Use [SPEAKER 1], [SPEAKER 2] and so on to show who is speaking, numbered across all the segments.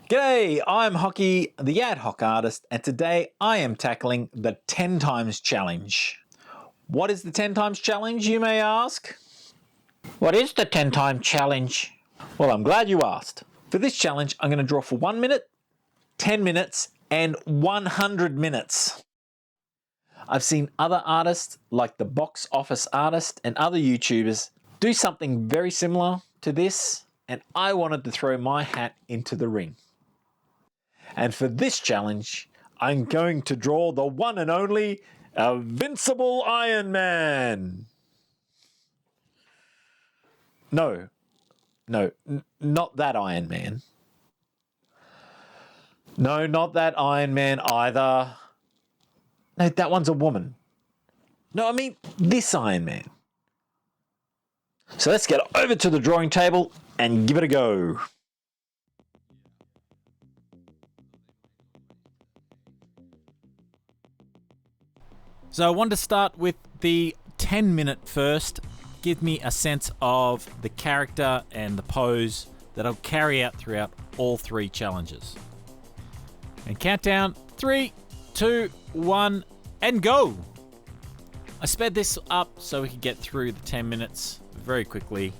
[SPEAKER 1] G'day, I'm Hockey, the ad hoc artist, and today I am tackling the 10 times challenge. What is the 10 times challenge, you may ask? What is the 10 time challenge? Well, I'm glad you asked. For this challenge, I'm going to draw for 1 minute, 10 minutes, and 100 minutes. I've seen other artists, like the box office artist and other YouTubers, do something very similar to this, and I wanted to throw my hat into the ring. And for this challenge, I'm going to draw the one and only Invincible Iron Man. No, not that Iron Man. No, not that Iron Man either. No, that one's a woman. No, I mean this Iron Man. So let's get over to the drawing table and give it a go.
[SPEAKER 2] So I want to start with the 10-minute first. Give me a sense of the character and the pose that I'll carry out throughout all three challenges. And countdown, 3, 2, 1, and go! I sped this up so we could get through the 10 minutes very quickly.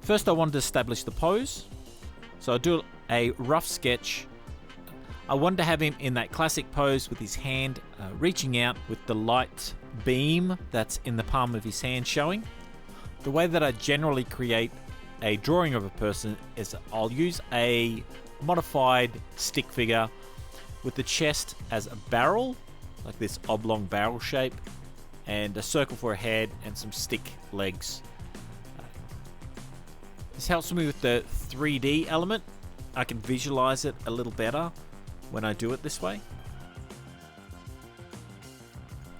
[SPEAKER 2] First I wanted to establish the pose. So I'll do a rough sketch. I wanted to have him in that classic pose with his hand reaching out with the light beam that's in the palm of his hand showing. The way that I generally create a drawing of a person is I'll use a modified stick figure with the chest as a barrel, like this oblong barrel shape, and a circle for a head and some stick legs. This helps me with the 3D element. I can visualize it a little better when I do it this way.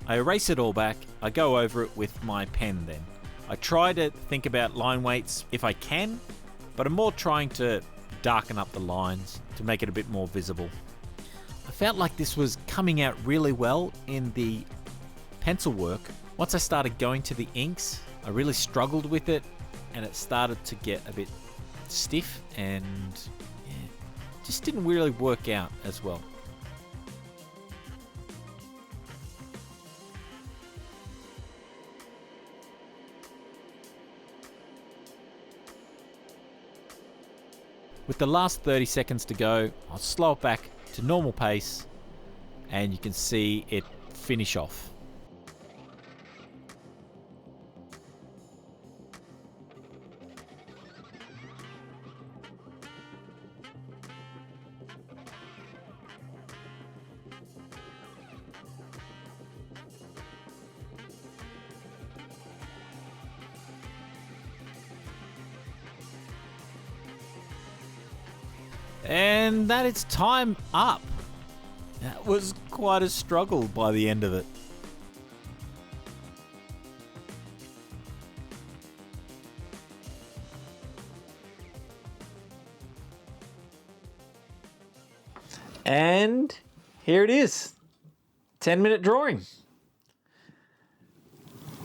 [SPEAKER 2] I erase it all back. I go over it with my pen then. I try to think about line weights if I can, but I'm more trying to darken up the lines to make it a bit more visible. I felt like this was coming out really well in the pencil work. Once I started going to the inks, I really struggled with it and it started to get a bit stiff and just didn't really work out as well. With the last 30 seconds to go, I'll slow it back to normal pace and you can see it finish off. And that is time up. That was quite a struggle by the end of it.
[SPEAKER 1] And here it is. 10-minute drawing.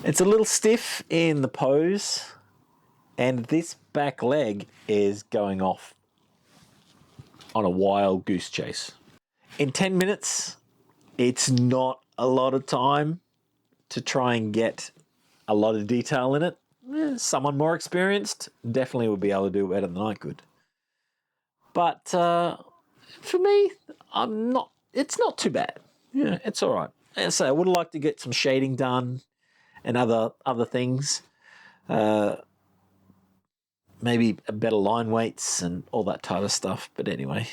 [SPEAKER 1] It's a little stiff in the pose, and this back leg is going off on a wild goose chase. In 10 minutes, it's not a lot of time to try and get a lot of detail in it. Someone more experienced definitely would be able to do it better than I could. But for me, it's not too bad. Yeah, it's all right. As I say, I would like to get some shading done and other things. Maybe better line weights and all that type of stuff. But anyway.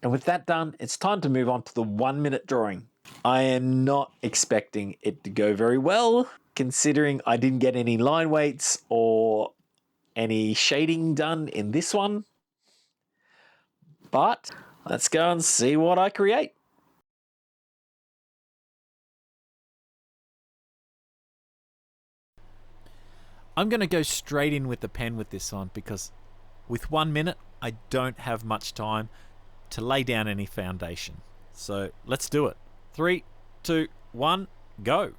[SPEAKER 1] And with that done, it's time to move on to the 1 minute drawing. I am not expecting it to go very well, considering I didn't get any line weights or any shading done in this one. But let's go and see what I create.
[SPEAKER 2] I'm going to go straight in with the pen with this one because with 1 minute, I don't have much time to lay down any foundation. So let's do it. 3, 2, 1, go.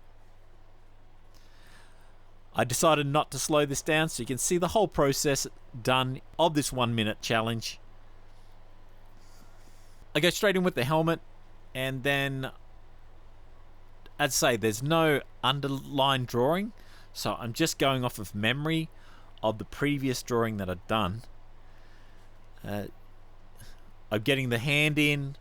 [SPEAKER 2] I decided not to slow this down so you can see the whole process done of this 1 minute challenge. I go straight in with the helmet, and then, as I say, there's no underlined drawing, so I'm just going off of memory of the previous drawing that I'd done. I'm getting the hand in.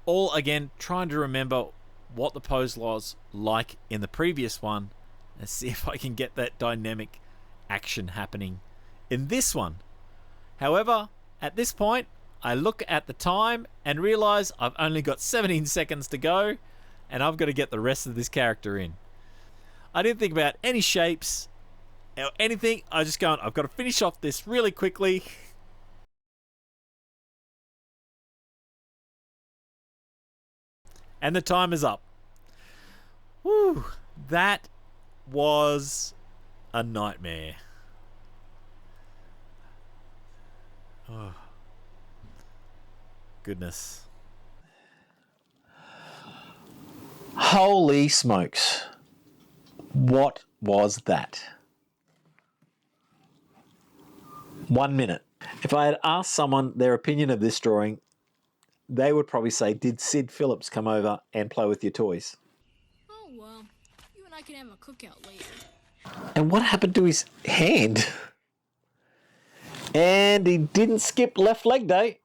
[SPEAKER 2] All, again, trying to remember what the pose was like in the previous one and see if I can get that dynamic action happening in this one. However, at this point, I look at the time and realize I've only got 17 seconds to go, and I've got to get the rest of this character in. I didn't think about any shapes or anything. I just going, I've got to finish off this really quickly. And the time is up. Woo, that was a nightmare. Oh, goodness.
[SPEAKER 1] Holy smokes. What was that? 1 minute. If I had asked someone their opinion of this drawing, they would probably say, did Sid Phillips come over and play with your toys?
[SPEAKER 3] Oh, well, you and I can have a cookout later.
[SPEAKER 1] And what happened to his hand? And he didn't skip left leg day.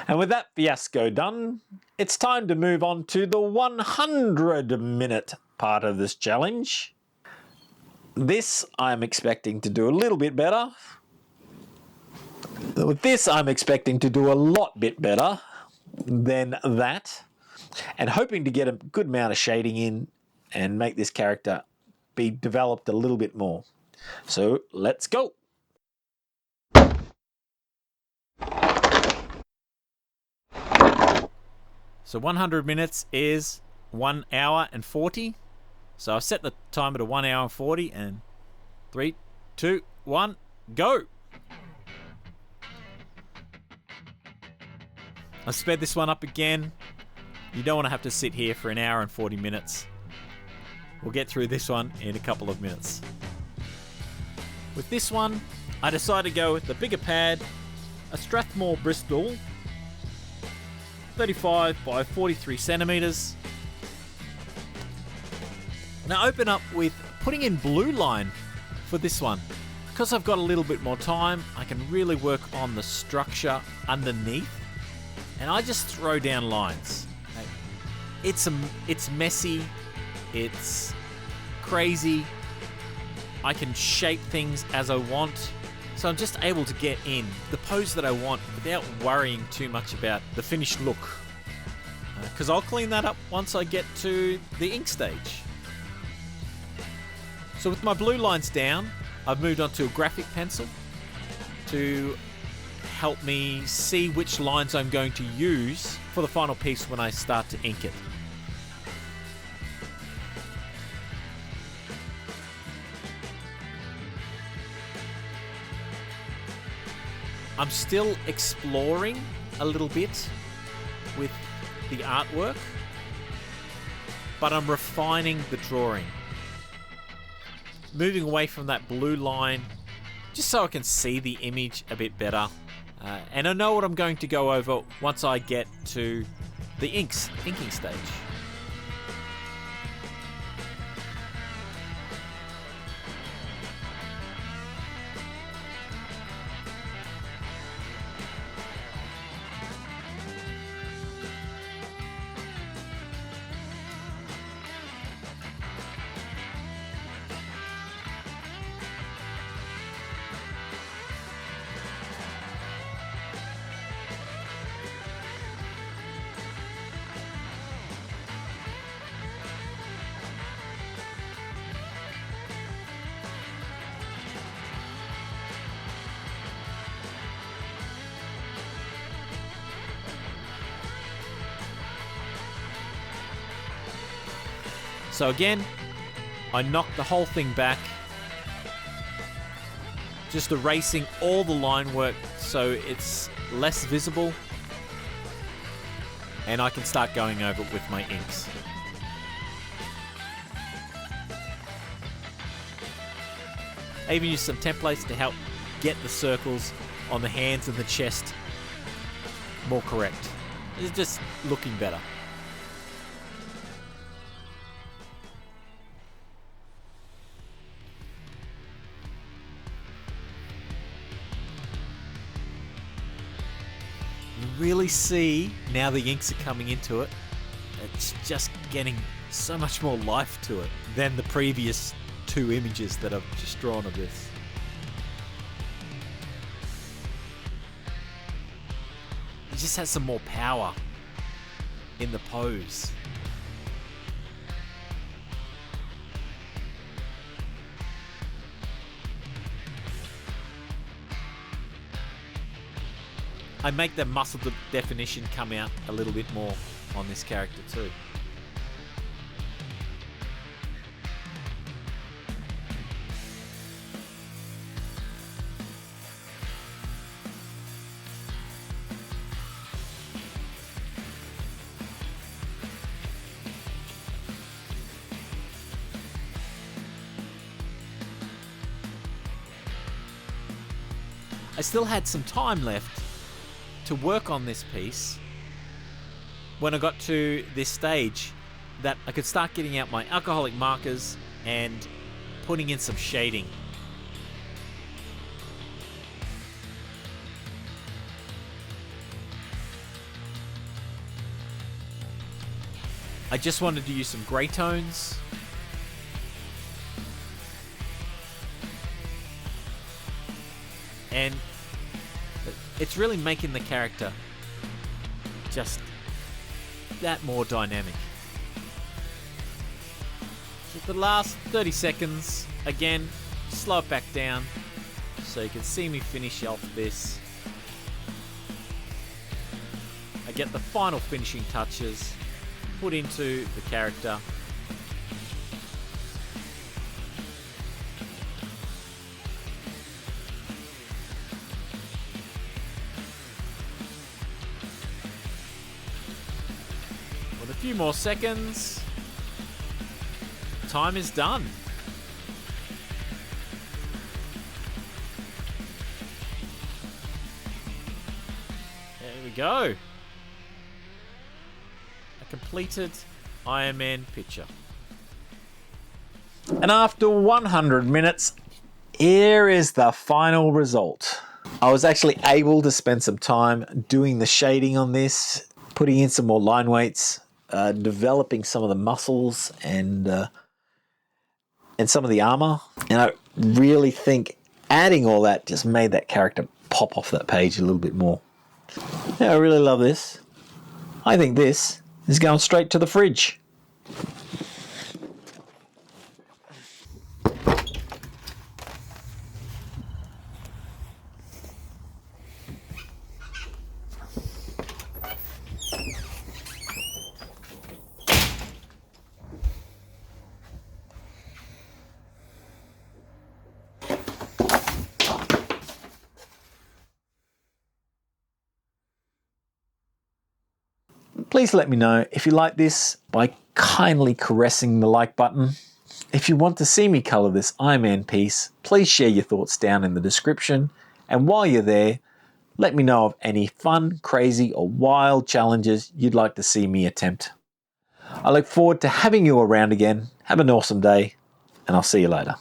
[SPEAKER 1] And with that fiasco done, it's time to move on to the 100-minute part of this challenge. This I'm expecting to do a little bit better. With this, I'm expecting to do a lot bit better than that, and hoping to get a good amount of shading in and make this character be developed a little bit more. So let's go.
[SPEAKER 2] So 100 minutes is 1 hour and 40. So I've set the timer to 1 hour and 40, and 3, 2, 1, go. I've sped this one up again. You don't want to have to sit here for 1 hour and 40 minutes. We'll get through this one in a couple of minutes. With this one, I decided to go with the bigger pad, a Strathmore Bristol, 35 by 43 centimeters. Now open up with putting in blue line for this one. Because I've got a little bit more time, I can really work on the structure underneath. And I just throw down lines. It's messy, it's crazy. I can shape things as I want. So I'm just able to get in the pose that I want without worrying too much about the finished look. Because I'll clean that up once I get to the ink stage. So with my blue lines down, I've moved on to a graphic pencil to help me see which lines I'm going to use for the final piece when I start to ink it. I'm still exploring a little bit with the artwork, but I'm refining the drawing. Moving away from that blue line, just so I can see the image a bit better. And I know what I'm going to go over once I get to the inking stage. So again, I knocked the whole thing back, just erasing all the line work so it's less visible, and I can start going over it with my inks. I even used some templates to help get the circles on the hands and the chest more correct. It's just looking better. You really see, now the inks are coming into it, it's just getting so much more life to it than the previous 2 images that I've just drawn of this. It just has some more power in the pose. I make the muscle definition come out a little bit more on this character too. I still had some time left to work on this piece when I got to this stage that I could start getting out my alcoholic markers and putting in some shading. I just wanted to use some grey tones. And it's really making the character just that more dynamic. So the last 30 seconds, again, slow it back down so you can see me finish off this. I get the final finishing touches put into the character. With a few more seconds, time is done. There we go. A completed Iron Man picture.
[SPEAKER 1] And after 100 minutes, here is the final result. I was actually able to spend some time doing the shading on this, putting in some more line weights, developing some of the muscles and some of the armor. And I really think adding all that just made that character pop off that page a little bit more. Yeah, I really love this. I think this is going straight to the fridge. Please let me know if you like this by kindly caressing the like button. If you want to see me colour this Iron Man piece, please share your thoughts down in the description. And while you're there, let me know of any fun, crazy or wild challenges you'd like to see me attempt. I look forward to having you around again. Have an awesome day and I'll see you later.